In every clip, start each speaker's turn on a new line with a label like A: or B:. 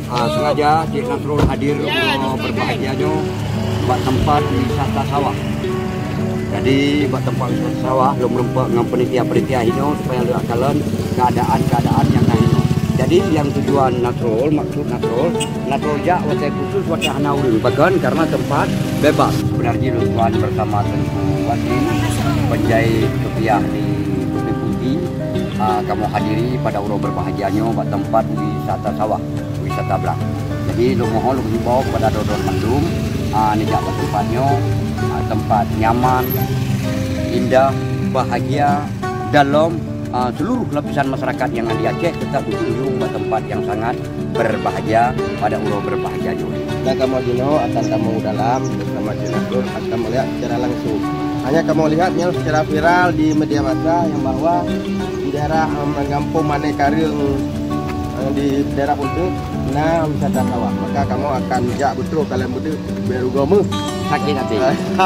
A: sengaja Cik Nasrul hadir berbahagianya buat tempat wisata sawah. Jadi buat tempat wisata sawah belum merempak dengan penitia-penitia ini supaya lihat kalian keadaan yang lain. Jadi yang tujuan maksud Nasrul jak waktu khusus waktu hanauri bahkan karena tempat bebas. Sebenarnya tuan bersama tentu wakil penjahit kepiah di Bukit Putih, kamu hadiri pada urau berbahagianya buat tempat wisata sawah, wisata belang. Jadi lu mohon lu himbau kepada Dodon Mendung, nejak tempatnya, tempat nyaman, indah, bahagia dalam seluruh lapisan masyarakat yang ada di Aceh tetap berkunjung ke tempat yang sangat berbahagia pada urau berbahagia juga.
B: Dan kamu Gino akan kamu dalam bersama Jenazur akan melihat secara langsung. Hanya kamu lihatnya secara viral di media massa yang bahwa di daerah Kampung Mane Karing di daerah untuk wisata sawah. Maka kamu akan jak betul kalian betul berugomu
A: sakit hati.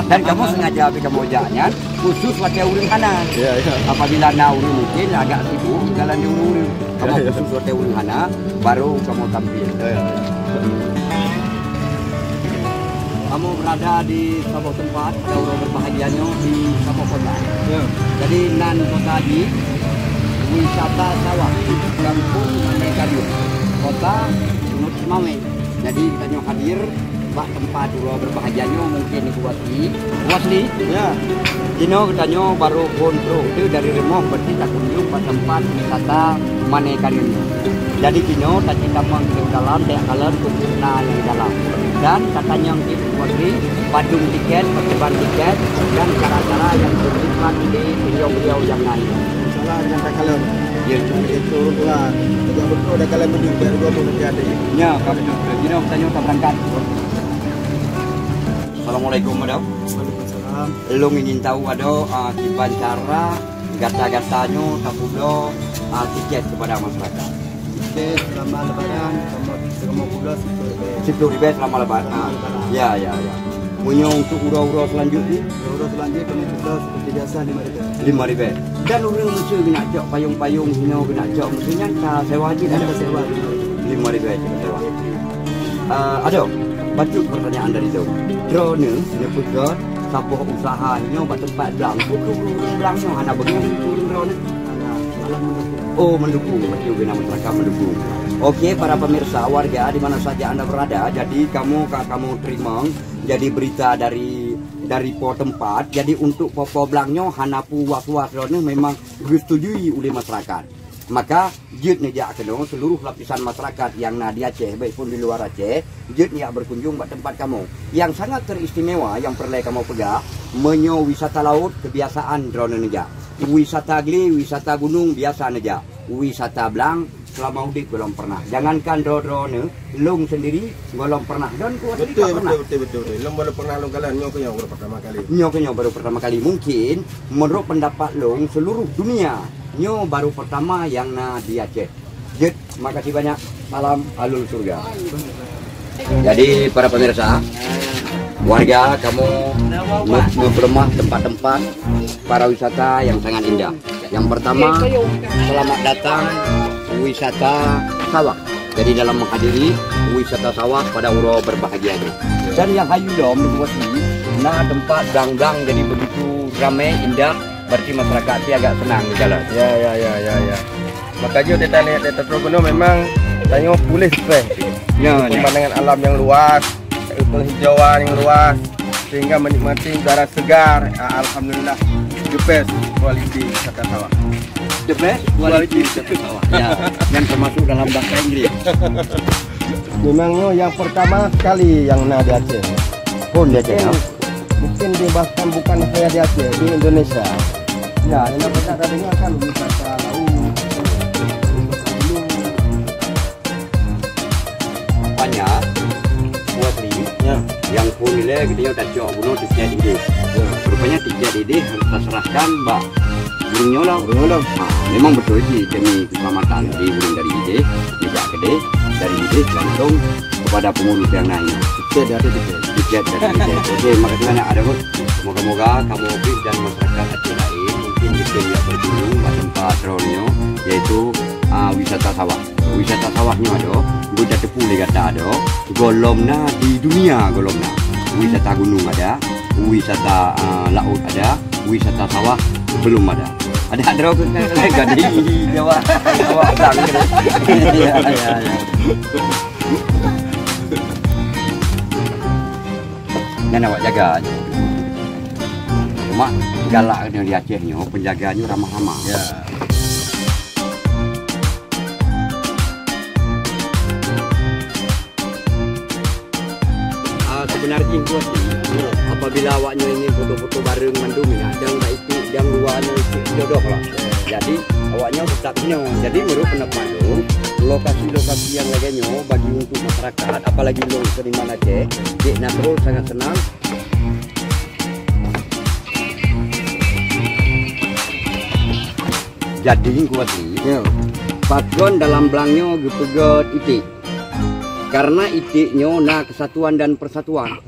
A: Dan kamu sengaja kamu jaknya khusus waktu uring hana.
B: Ya.
A: Apabila nauri mungkin agak sibuk jalan di uring. Kamu khusus waktu uring hana baru kamu tampil. Kamu berada di sebuah tempat ada urau berbahagianya di sebuah kota.
B: Ya.
A: Jadi nan kota di wisata sawah Kampung Mane Karing, kota Sungut Mame. Jadi kita hadir bak tempat urau berbahagianya mungkin di Wasli.
B: Ya.
A: Dino katanya baru kontrol itu dari rumah berarti tak kunjung ke tempat wisata Mane Karing. Jadi Dino tadi kita ke dalam kayak kalian khususnya yang di dalam. Dan katanya yang Wasli padung tiket, pertemuan tiket dan cara-cara yang beriklan di beliau-beliau yang lain.
B: Salah yang kalian.
A: Ya,
B: Itu lah. Tidak betul ada kalian berdua berugomu nanti ada.
A: ya kami Dino katanya kita berangkat. Assalamualaikum madam.
B: Waalaikumsalam.
A: Lu ingin tahu ada kiban cara gata-gatanya tapudo tiket kepada masyarakat.
B: Tiket selama lebaran kamu pulau
A: 10 ribu selama lebaran. Ya. Punya untuk urau-urau selanjutnya
B: Urau selanjutnya kami pulau seperti biasa
A: 5 ribu. Dan orang mesti kena jok payung-payung punya kena jok mestinya tak sewa aja ada
B: sewa
A: 5 ribu aja sewa. Ada batu pertanyaan dari itu. Drone ni pegat sabuh usahanya buat tempat belang. Belangnya anak begini drone. Oh mendukung, betul benar masyarakat mendukung. Oke para pemirsa warga di mana saja Anda berada, jadi kamu terima jadi berita dari po tempat. Jadi untuk popo belangnya hanapu was-was memang disetujui oleh masyarakat. Maka jid nejak kena seluruh lapisan masyarakat yang di Aceh baik pun di luar Aceh, jid nejak berkunjung ke tempat kamu. Yang sangat teristimewa yang perlu kamu pegang, menyo wisata laut kebiasaan drone nejak. Wisata gli, wisata gunung biasa nejak. Wisata belang selama udik belum pernah. Jangankan drone, long sendiri belum pernah. Dan kuat
B: betul. Long baru pernah long kalian nyoknya baru pertama kali.
A: Nyoknya baru pertama kali. Mungkin menurut pendapat long seluruh dunia nyo baru pertama yang di Aceh. Jid, makasih banyak. Salam alul surga. Jadi para pemirsa, warga kamu mempermah tempat-tempat para wisata yang sangat indah. Yang pertama, selamat datang wisata sawah. Jadi dalam menghadiri wisata sawah pada urau berbahagia ini. Dan yang hayu dom dibuat ini, tempat gang-gang jadi begitu ramai indah. Berarti masyarakat ini agak senang di jalan.
B: Ya. Makanya kita lihat di Tetrogono memang tanya pulih pemandangan alam yang luas, penghijauan yang luas, sehingga menikmati udara segar. Alhamdulillah, the best quality wisata sawah.
A: The best quality wisata sawah. Ya, yang termasuk dalam bahasa Inggris.
B: Memangnya yang pertama sekali yang di Aceh.
A: Pun di Aceh.
B: Mungkin bahkan bukan saya di Aceh, di Indonesia. Ya, yang kita tadinya kan wisata laut.
A: Banyak buat ini yang pun nilai dia udah jauh bunuh tiket ide. Rupanya tiket ide harus terserahkan mbak burungnya lah. Memang betul sih demi keselamatan di burung dari ide, tidak gede dari ide langsung kepada pengurus yang lain. Tiket dari ide. Oke, makasih banyak ada bos. Moga-moga kamu Opik dan masyarakat Aceh lain mungkin bisa berkunjung ke tempat drone yaitu wisata sawah. wisata sawahnya ada, budak tepu le kata ada, golomna di dunia golomna. Wisata gunung ada, wisata laut ada, wisata sawah belum ada. Ada kan di Jawa Bang. Ya. Dan awak jaga aja. Cuma galak di Acehnya, penjaganya ramah-ramah.
B: Ya.
A: Sebenarnya kuat apabila awaknya ini foto-foto bareng mandum ya, dan tak itu yang luarnya jodoh lah. Jadi awaknya tetap ini. Jadi menurut pendapat mandum, lokasi-lokasi yang lainnya bagi untuk masyarakat, apalagi lo Seniman Aceh, Cik Nasrul sangat senang. Jadi kuat ni, patron dalam belangnya gepegot itik. Karena itiknya na kesatuan dan persatuan.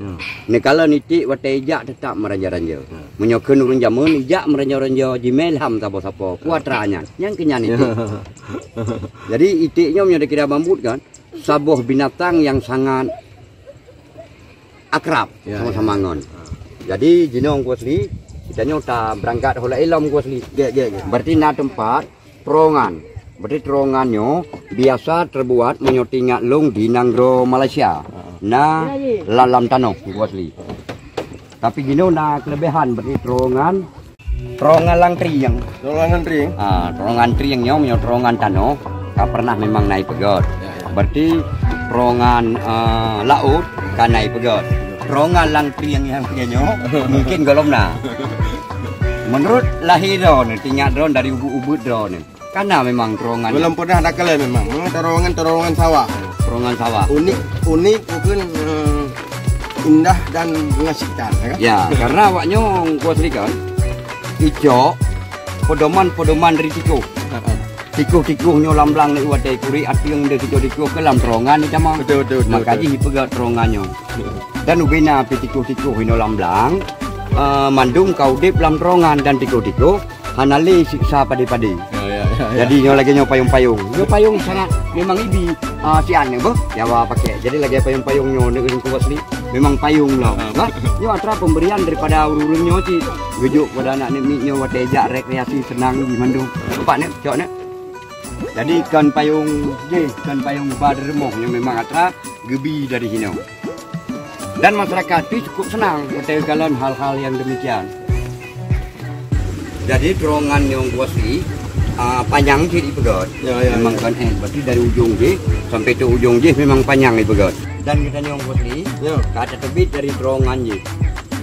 A: Kalau itik watai ijak tetap meranja-ranja. Menyokan urun jamun ijak meranja-ranja jimelham sapa-sapa kuatranya. Yang kenyan itik. Jadi itiknya punya dikira bambut kan, sabuh binatang yang sangat akrab sama-sama ngon. Jadi jinong kuasli kita nyota berangkat hola ilam kuasli. Berarti na tempat perongan. Berarti terongannya biasa terbuat menyotingat long di Nanggro Malaysia. Na lalam tanah kuasli. Tapi gini na kelebihan berarti terongan lang triang. Terongan triangnya punya terongan tanah. Tak pernah memang naik pegot. Berarti terongan laut kan naik pegot. Terongan lang triang yang punyanya mungkin golomna. Menurut lahir drone tinggal drone dari ubud drone. Karena memang terongan
B: belum pernah ada kalian memang terongan sawah.
A: Terongan sawah
B: unik mungkin indah dan mengasihkan kan?
A: Ya, karena awaknya kuasli kan ijo podoman dari tikuh-tikuhnya lamblang ni watai kuri atiung de tikuh ke lam terongan ni sama.
B: Betul.
A: Makanya hipegat terongannya. Dan ubina tikuh-tikuh ino lamblang mandung kau dip lam terongan dan tikuh-tikuh hanali siksa padi-padi. Jadi nyo lagi nyo payung-payung. Nyo payung sangat memang ibi sian boh. Ya pakai. Jadi lagi payung-payung nyo dengan kuasli. Memang payung lah. Nyo atra pemberian daripada urun nyo ci. Gejuk pada anak nek nyo watejak rekreasi senang di Mandung. Pak nek, cok nek. Jadi kan payung badermoh yang memang atra gebi dari sini. Dan masyarakat itu cukup senang watejak hal-hal yang demikian. Jadi terongan yang kuasli panjang sih di pegot. Memang kan berarti dari ujung je sampai ke ujung je memang panjang di pegot. Dan kita nyong kuasli kata tebit dari terongan je.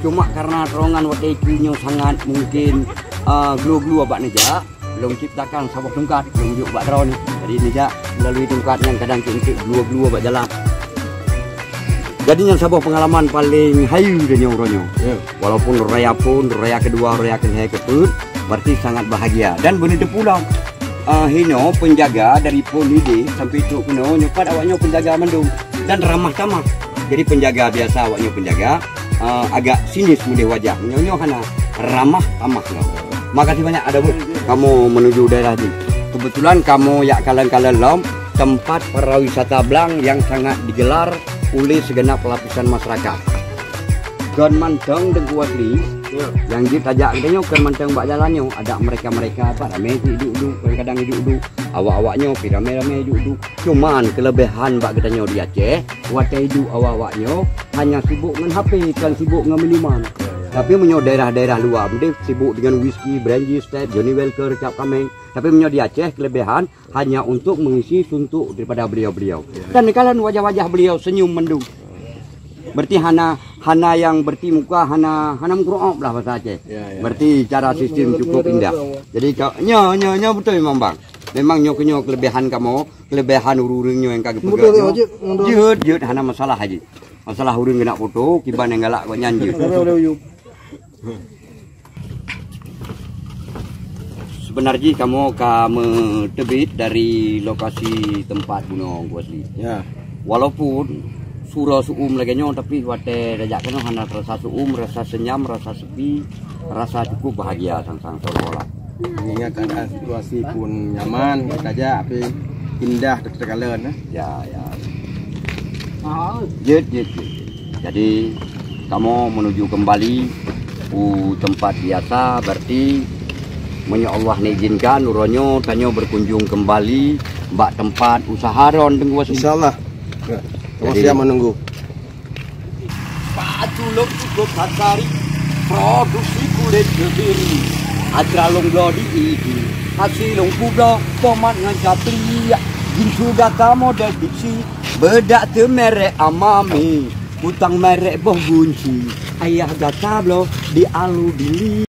A: Cuma karena terongan watekinya sangat mungkin glu-glu abak neja, belum ciptakan sabuk tungkat, belum juk bak drone. Jadi neja melalui tungkat yang kadang untuk glu-glu abak jalan. Jadi yang sebuah pengalaman paling hayu dan nyong. Walaupun raya kedua, raya ketiga berarti sangat bahagia. Dan benar pulang hino penjaga dari Polide sampai itu kuno nyopat awaknya penjaga Mandung dan ramah tamah. Jadi penjaga biasa awaknya penjaga agak sinis mudah wajah. Nyonya hana ramah tamah. Makasih banyak ada bu. Kamu menuju daerah ini. Kebetulan kamu ya kalian lom tempat pariwisata Blang yang sangat digelar oleh segenap lapisan masyarakat. Gon manteng dan kuasli yang ditajak katanya gon manteng bak jalannya ada mereka apa ramai duduk kadang duduk awak-awaknya rame duduk. Cuman kelebihan bak katanya di Aceh watai hidup awak-awaknya hanya sibuk dengan HP kan sibuk dengan minuman. Tapi menyo daerah-daerah luar dia sibuk dengan whisky, brandy, step, Johnny Walker, Cap Kameng. Tapi menyo di Aceh kelebihan hanya untuk mengisi suntuk daripada beliau-beliau. Dan kalian wajah-wajah beliau senyum mendung. Berarti hana yang berarti muka hana mengkurop lah bahasa Aceh. Berarti cara sistem cukup indah. Jadi nyo betul memang bang. Memang nyo kelebihan kamu, kelebihan ururungnya yang kagak pegang. Jut hana masalah aja. Masalah urung kena foto, kiban yang galak kok nyanyi. Sebenarnya kamu tebit dari lokasi tempat Gunung Kuasli. Ya. Walaupun surau suum lagi nyo tapi wate dajak kena hana rasa suum, rasa senyam, rasa sepi, rasa cukup bahagia sang sekolah.
B: Mengingat keadaan situasi pun nyaman saja, tapi indah terkala nah.
A: Ya. Jid. Jadi kamu menuju kembali tempat biasa, berarti Menya Allah izinkan nuronyo tanyo berkunjung kembali mbak tempat usaha ron tenggu
B: Insyaallah. Kamu siap menunggu.
A: Patulung cukup hakari produksi kulit kebiri adralung glodi iki hasilung kublo pomat ngajapri sudah kamu diksi bedak te merek amami utang merek boh gunci ayah gatablo di alu bili.